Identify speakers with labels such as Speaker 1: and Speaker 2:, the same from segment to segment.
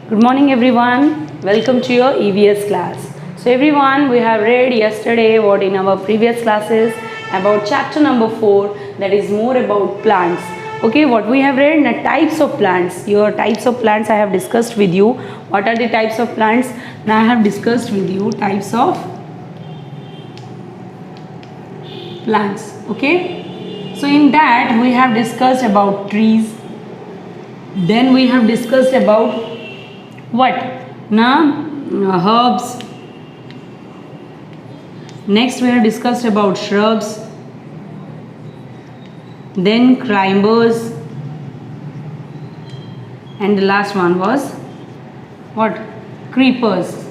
Speaker 1: Good morning everyone. Welcome to your EVS class. So everyone, we have read yesterday what in our previous classes about chapter number 4, that is more about plants. Okay, what we have read, the types of plants. Your types of plants I have discussed with you. What are the types of plants? Now I have discussed with you types of plants. Okay, so in that we have discussed about trees. Then we have discussed about what? Herbs. Next we have discussed about shrubs. Then climbers. And the last one was what? Creepers.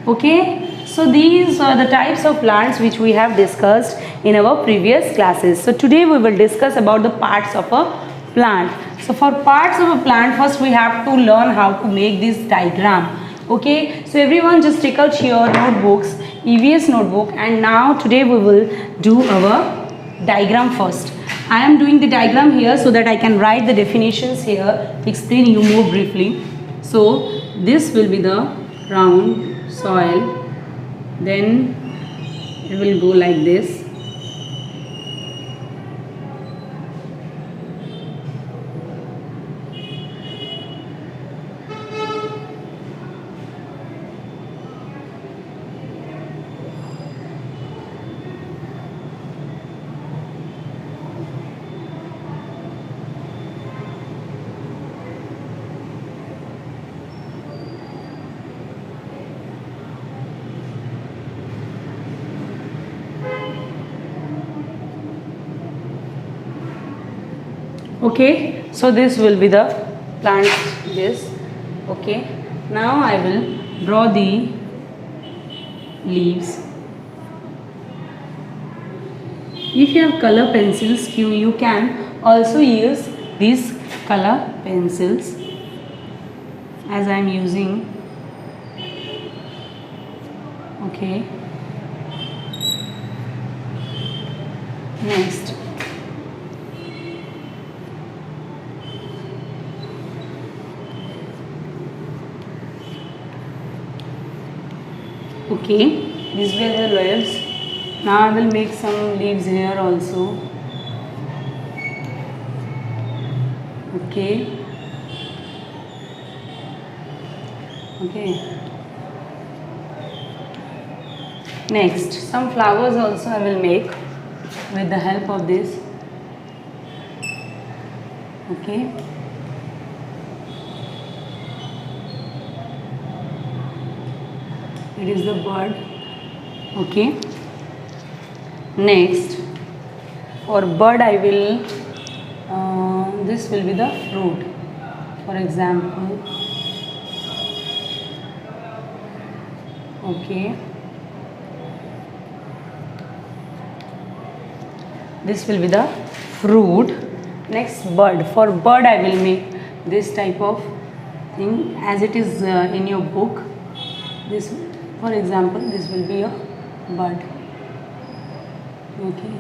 Speaker 1: Okay. So these are the types of plants which we have discussed in our previous classes. So today we will discuss about the parts of a plant. So for parts of a plant, first we have to learn how to make this diagram. Okay, so everyone just take out your notebooks, EVS notebook, and now today we will do our diagram first. I am doing the diagram here so that I can write the definitions here, explain you more briefly. So this will be the round soil, then it will go like this. Okay, so this will be the plant, this. Okay, now I will draw the leaves. If you have color pencils, you can also use these color pencils as I am using. Okay, next. Okay, these were the leaves. Now I will make some leaves here also. Okay. Okay. Next, some flowers also I will make with the help of this. Okay. It is the bird. Okay. Next, for bird I will, this will be the fruit. For example, okay, this will be the fruit. Next, bird. For bird I will make this type of thing as it is in your book. This, for example, this will be a bird. Okay.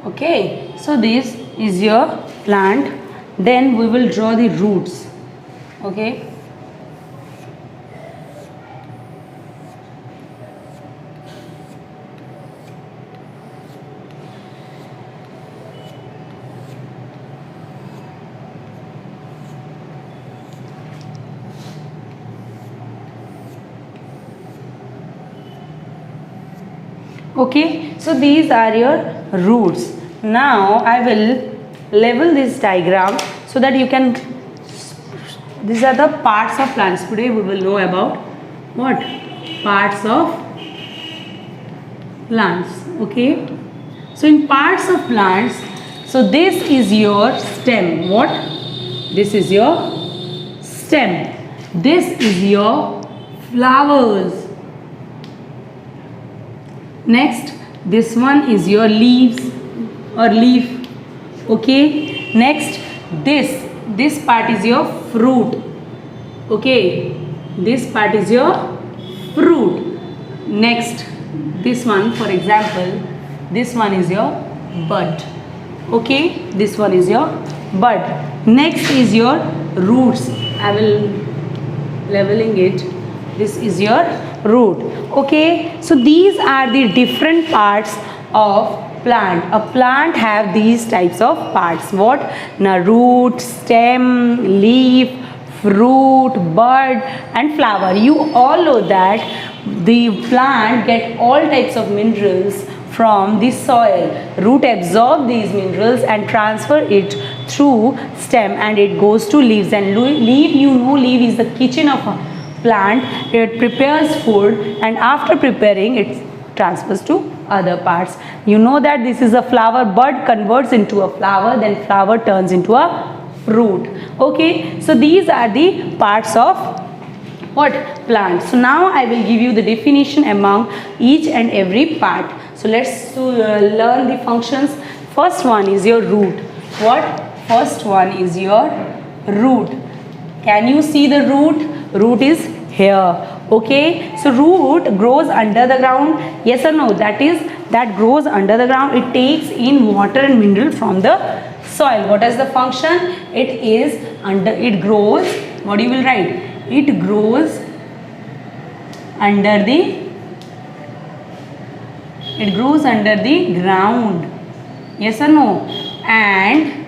Speaker 1: Okay, so this is your plant. Then we will draw the roots. Okay. Okay, so these are your roots. Now I will level this diagram so that you can, these are the parts of plants. Today we will know about what? Parts of plants. Okay, so in parts of plants, so this is your stem. What? This is your stem. This is your flowers. Next, this one is your leaves or leaf. Okay. Next, this part is your fruit. Okay, this part is your fruit. Next, this one, for example, this one is your bud. Okay, this one is your bud. Next is your roots. I will leveling it. This is your root. Okay, so these are the different parts of plant. A plant have these types of parts. What? Now, root, stem, leaf, fruit, bud and flower. You all know that the plant get all types of minerals from the soil. Root absorb these minerals and transfer it through stem, and it goes to leaves. And leaf, you know, leaf is the kitchen of a plant. It prepares food, and after preparing it transfers to other parts. You know that this is a flower. Bud converts into a flower, then flower turns into a fruit. Okay, so these are the parts of what? Plant. So now I will give you the definition among each and every part. So let's learn the functions. First one is your root. What? First one is your root. Can you see the root? Root is here. Okay, so root grows under the ground. Yes or no? That grows under the ground. It takes in water and mineral from the soil. What is the function? It grows. What you will write? It grows under the ground. Yes or no? And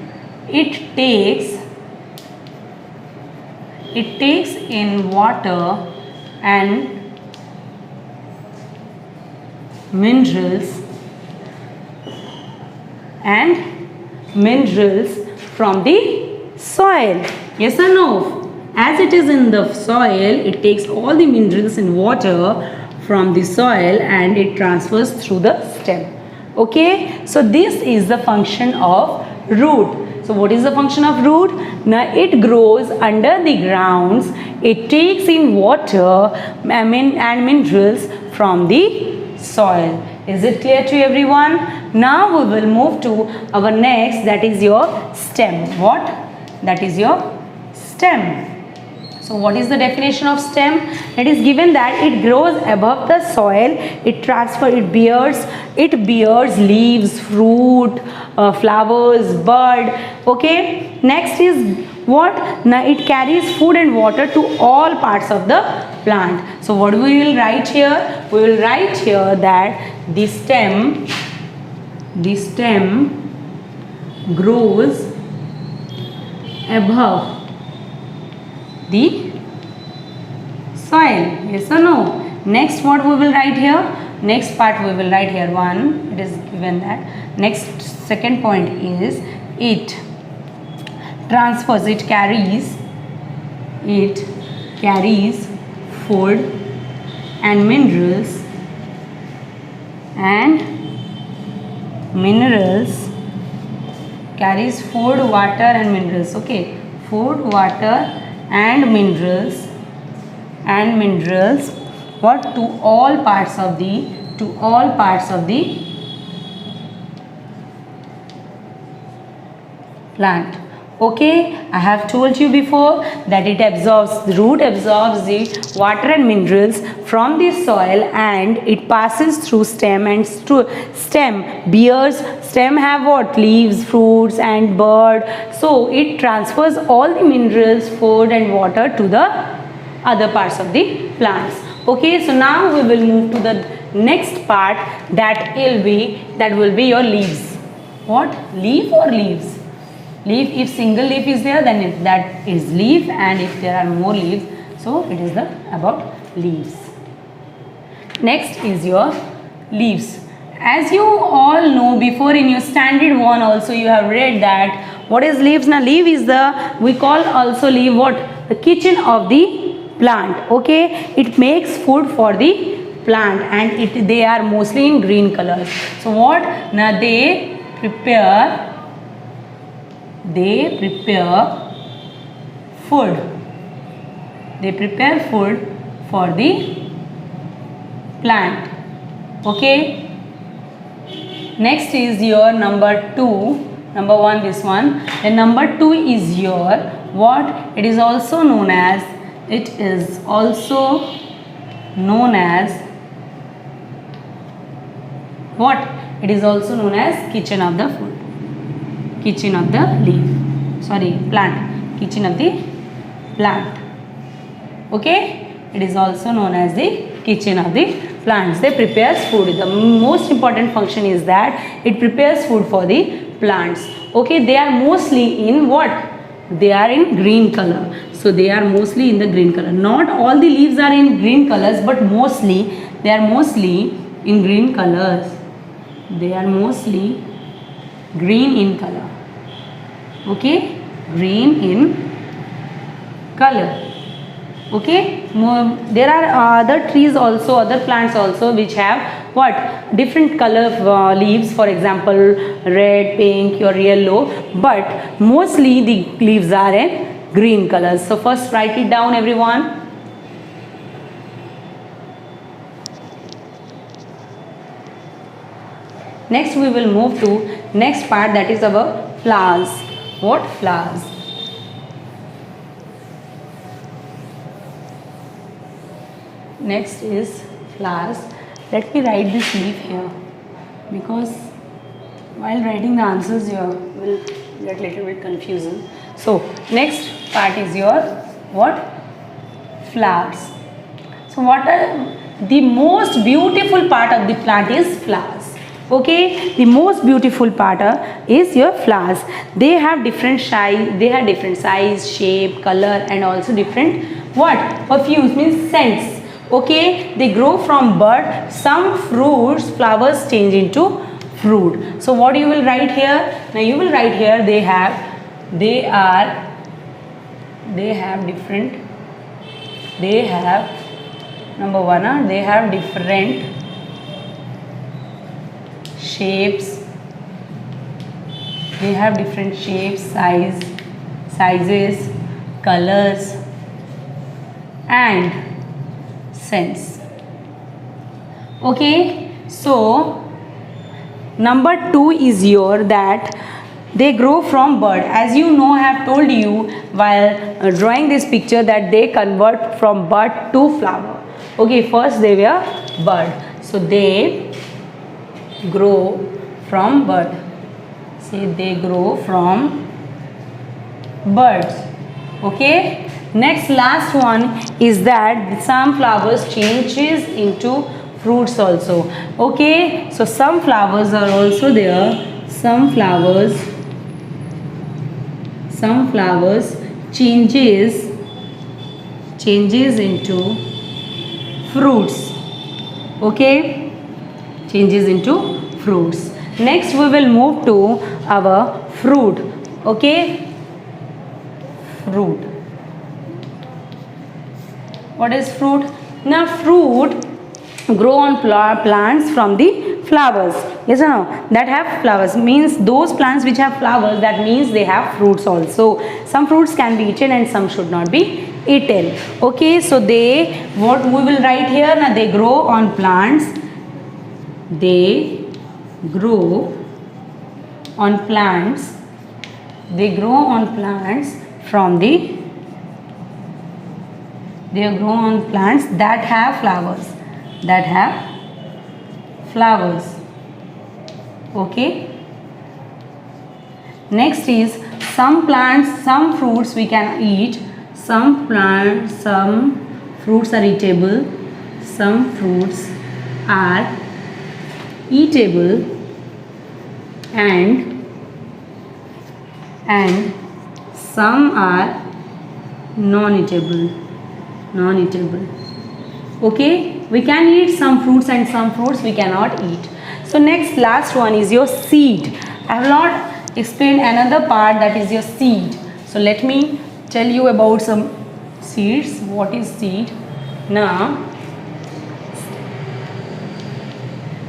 Speaker 1: it takes in water and minerals from the soil. Yes or no? As it is in the soil, it takes all the minerals in water from the soil and it transfers through the stem. Okay, so this is the function of root. So what is the function of root? Now it grows under the grounds. It takes in water and minerals from the soil. Is it clear to everyone? Now we will move to our next, that is your stem. What? That is your stem. So what is the definition of stem? It is given that it grows above the soil. It bears leaves, fruit, flowers, bud. Okay. Next is what? Now it carries food and water to all parts of the plant. So what we will write here? We will write here that the stem grows above the soil. Yes or no? Next, what we will write here? Next part we will write here 1. It is given that. Next, second point is it transfers. It carries food and minerals carries food, water and minerals. Okay, food, water and minerals what? To all parts of the plant. Okay, I have told you before that the root absorbs the water and minerals from the soil and it passes through stem, and stem have what? Leaves, fruits and bud. So it transfers all the minerals, food and water to the other parts of the plants. Okay, so now we will move to the next part, that will be your leaves. What? Leaf or leaves? Leaf, if single leaf is there, then that is leaf, and if there are more leaves, so it is about leaves. Next is your leaves. As you all know, before in your standard 1 also you have read that what is leaves. Now leaf is we call also leaf what? The kitchen of the plant. Okay, it makes food for the plant and they are mostly in green colors. So what? Now they prepare food. They prepare food for the plant. Okay, Next is your number 2. Number 1 this one. Then number 2 is your what? It is also known as what? It is also known as kitchen of the food. Kitchen of the leaf. Sorry, plant. Kitchen of the plant. Okay? It is also known as the kitchen of the plants. They prepares food. The most important function is that it prepares food for the plants. Okay? They are mostly in what? They are in green color. So they are mostly in the green color. Not all the leaves are in green colors, but mostly they are mostly in green colors. They are mostly green in color. Okay? Green in color. Okay? There are other trees also, other plants also which have what? Different color of leaves, for example red, pink or yellow, but mostly the leaves are in green colors. So first write it down everyone. Next we will move to next part, that is our flowers. What? Flowers. Next is flowers. Let me write this leaf here, because while writing the answers here will get a little bit confusing. So next part is your what? Flowers. So what are the most beautiful part of the plant is flowers. Okay, the most beautiful part is your flowers. They have different size, shape, color, and also different what? Perfumes, means scents. Okay, they grow from bud. Some fruits, flowers change into fruit. So what you will write here? Now you will write here they have number 1, they have different shapes. They have different shapes, sizes, colors, and scents. Okay, so number 2 is your that they grow from bud. As you know, I have told you while drawing this picture that they convert from bud to flower. Okay, first they were bud, so they grow from bud. See, they grow from buds. Okay, next last one is that some flowers changes into fruits also. Okay, so some flowers are also there. Some flowers changes into fruits. Okay, changes into fruits. Next we will move to our fruit. Okay, fruit. What is fruit? Now fruit grow on plants from the flowers. Yes or no? That have flowers, means those plants which have flowers, that means they have fruits also. Some fruits can be eaten and some should not be eaten. Okay, so they, what we will write here? Now they grow on plants. They grow on plants. They grow on plants from the. They grow on plants that have flowers. That have flowers. Okay. Next is some plants, some fruits we can eat. Some plants, some fruits are eatable. Some fruits are eatable, and some are non-eatable. Okay, we can eat some fruits and some fruits we cannot eat. So next, last one is your seed. I have not explained another part, that is your seed. So let me tell you about some seeds. What is seed? Now,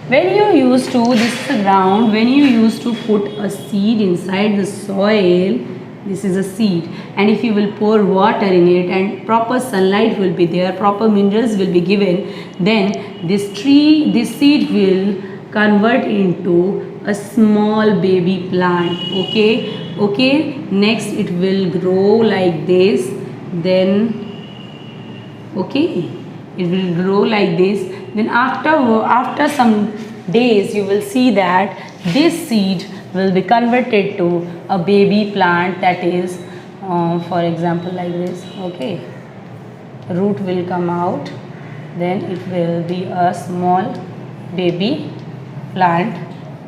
Speaker 1: when you used to, this is the ground, when you used to put a seed inside the soil, this is a seed, and if you will pour water in it and proper sunlight will be there, proper minerals will be given, then this seed will convert into a small baby plant. Okay, next it will grow like this, then okay, it will grow like this, then after some days you will see that this seed will be converted to a baby plant, that is for example like this. Okay, root will come out, then it will be a small baby plant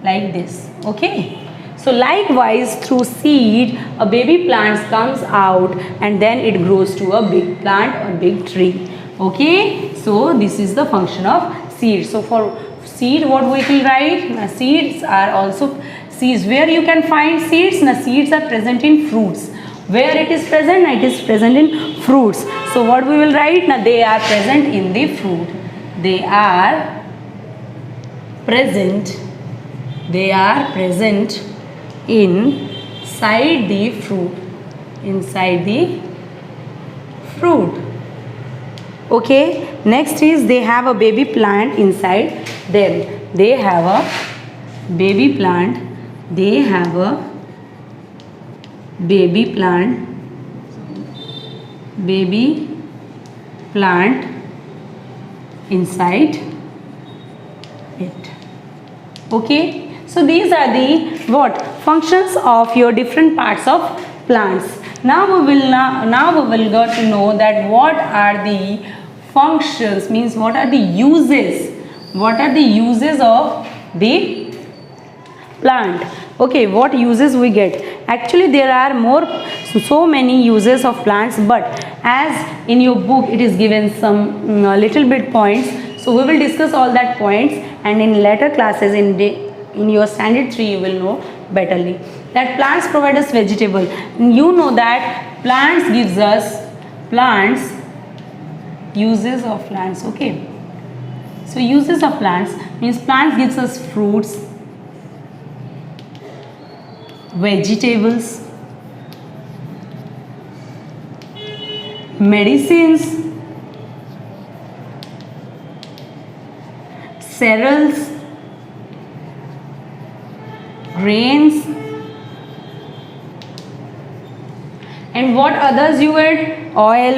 Speaker 1: like this. Okay, so likewise through seed a baby plant comes out and then it grows to a big plant or big tree. Okay, so this is the function of seed. So for seed, what we will write? Now, seeds are also seeds. Where you can find seeds? Now, seeds are present in fruits. Where it is present? It is present in fruits. So what we will write? Now, they are present in the fruit. They are present. They are present inside the fruit. Inside the fruit. Okay. Next is they have a baby plant inside them. They have a baby plant. They have a baby plant inside it. Okay, so these are the what functions of your different parts of plants. Now we will got to know that what are the functions, means what are the uses of the plant. Okay, what uses we get? Actually there are so many uses of plants, but as in your book it is given some little bit points, so we will discuss all that points, and in later classes in your standard 3 you will know betterly that plants provide us vegetable. You know that plants gives us uses of plants. Okay, so uses of plants means plants gives us fruits, vegetables, medicines, cereals, grains, and what others you add? Oil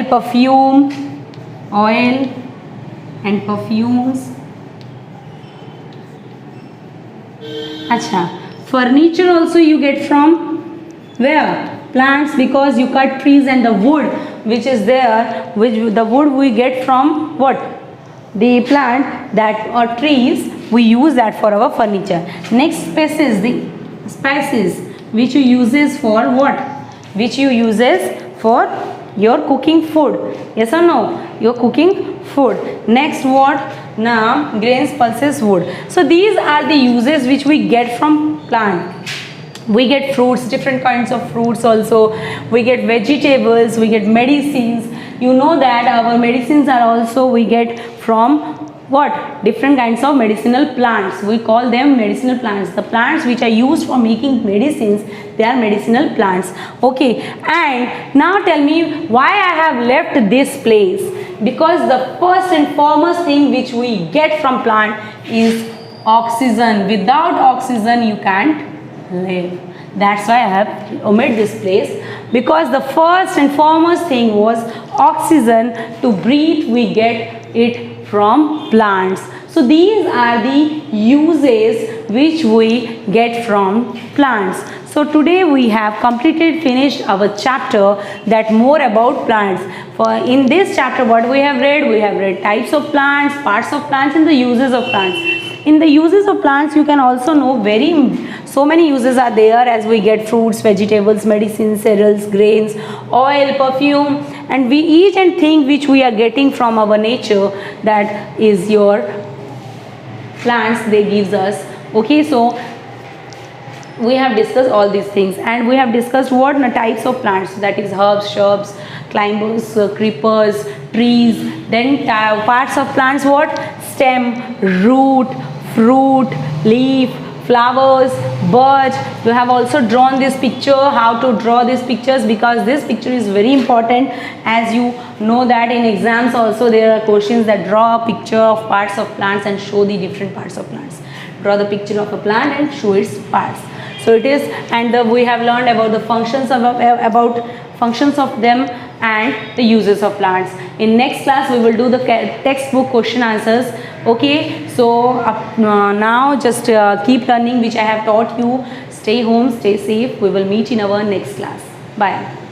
Speaker 1: and perfumes. Acha, furniture also you get from where? Plants, because you cut trees and the wood which is there, the wood we get from what? The plant that or trees, we use that for our furniture. Next spices, the spices which you uses for what? Which you uses for your cooking food. Yes or no? Your cooking food. Next what? Now grains, pulses, wood. So these are the uses which we get from plant. We get fruits, different kinds of fruits also. We get vegetables, we get medicines. You know that our medicines are also we get from what? Different kinds of medicinal plants. We call them medicinal plants. The plants which are used for making medicines, they are medicinal plants. Okay, and now tell me why I have left this place. Because the first and foremost thing which we get from plant is oxygen. Without oxygen you can't live. That's why I have omitted this place, because the first and foremost thing was oxygen. To breathe we get it from plants. So these are the uses which we get from plants. So today we have finished our chapter that more about plants. For in this chapter what we have read types of plants, parts of plants, and the uses of plants. In the uses of plants you can also know so many uses are there, as we get fruits, vegetables, medicines, cereals, grains, oil, perfume, and we each and thing which we are getting from our nature, that is your plants, they gives us. Okay, so we have discussed all these things, and we have discussed what types of plants, that is herbs, shrubs, climbers, creepers, trees. Then parts of plants, what? Stem, root, fruit, leaf, flowers, bird. You have also drawn this picture. How to draw these pictures? Because this picture is very important, as you know that in exams also there are questions that draw a picture of parts of plants and show the different parts of plants. Draw the picture of a plant and show its parts. So it is, and we have learned about the functions of them and the uses of plants. In next class we will do the textbook question answers. Okay, so now just keep learning which I have taught you. Stay home, stay safe. We will meet in our next class. Bye.